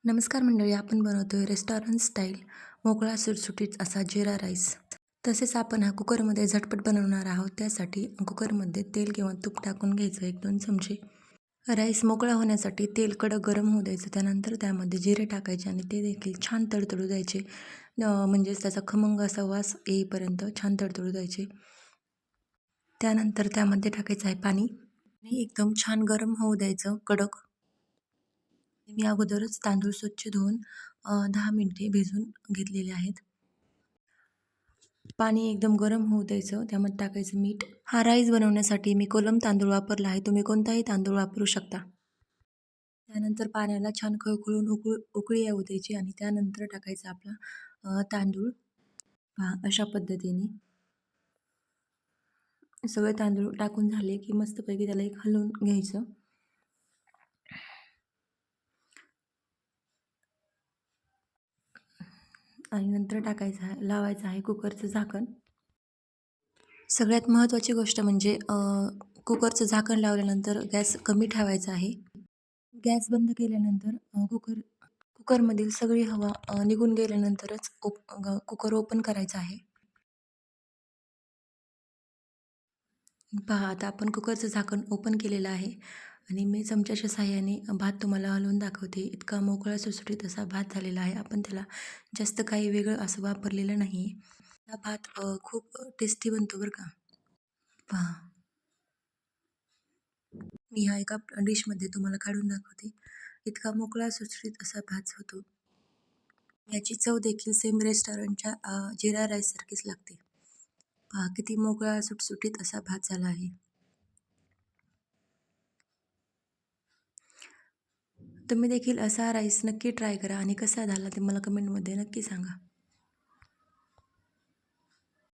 नमस्कार मंडळी, आपण बनवतोय रेस्टॉरंट स्टाईल मोकळा सुटसुटीत असा जिरा राईस. तसेच आपण हा कुकरमध्ये झटपट बनवणार आहोत. त्यासाठी कुकरमध्ये तेल किंवा तूप टाकून घ्यायचं 1-2 चमचे. राईस मोकळा होण्यासाठी तेल कडक गरम होऊ द्यायचं. त्यानंतर त्यामध्ये जिरे टाकायचे आणि ते देखील छान तडतडू द्यायचे. म्हणजेच त्याचा खमंग असा वास येईपर्यंत छान तडतडू द्यायचे. त्यानंतर त्यामध्ये टाकायचं आहे पाणी आणि एकदम छान गरम होऊ द्यायचं कडक. मी अगोदरच तांदूळ स्वच्छ धुवून 10 मिनिटे भिजवून घेतलेले आहेत. पाणी एकदम गरम होऊ द्यायचं. त्यामध्ये टाकायचं मीठ. हा राईस बनवण्यासाठी मी कोलम तांदूळ वापरला आहे. तुम्ही कोणताही तांदूळ वापरू शकता. त्यानंतर पाण्याला छान खळखळून उकळी येऊ द्यायची आणि त्यानंतर टाकायचा आपला तांदूळ. पहा अशा पद्धतीने सगळे तांदूळ टाकून झाले की मस्तपैकी त्याला एक हलवून घ्यायचं. आणि नंतर टाकायचं आहे, लावायचं आहे कुकरचं झाकण. सगळ्यात महत्त्वाची गोष्ट म्हणजे कुकरचं झाकण लावल्यानंतर गॅस कमी ठेवायचा आहे. गॅस बंद केल्यानंतर कुकरमधील सगळी हवा निघून गेल्यानंतरच कुकर ओपन करायचा आहे. पहा आता आपण कुकरचं झाकण ओपन केलेलं आहे आणि मी चमच्याच्या साहाय्याने भात तुम्हाला हलवून दाखवते. इतका मोकळा सुटसुटीत असा भात झालेला आहे. आपण त्याला जास्त काही वेगळं असं वापरलेलं नाही. हा भात खूप टेस्टी बनतो बरं का. पहा मी ह्या एका डिशमध्ये तुम्हाला काढून दाखवते. इतका मोकळा सुटसुटीत असा भात होतो. याची चव देखील सेम रेस्टॉरंटच्या जिरा राईससारखीच लागते. पहा किती मोकळा सुटसुटीत असा भात झाला आहे. तुम्ही देखील असा राईस नक्की ट्राय करा आणि कसा झाला ते मला कमेंटमध्ये नक्की सांगा.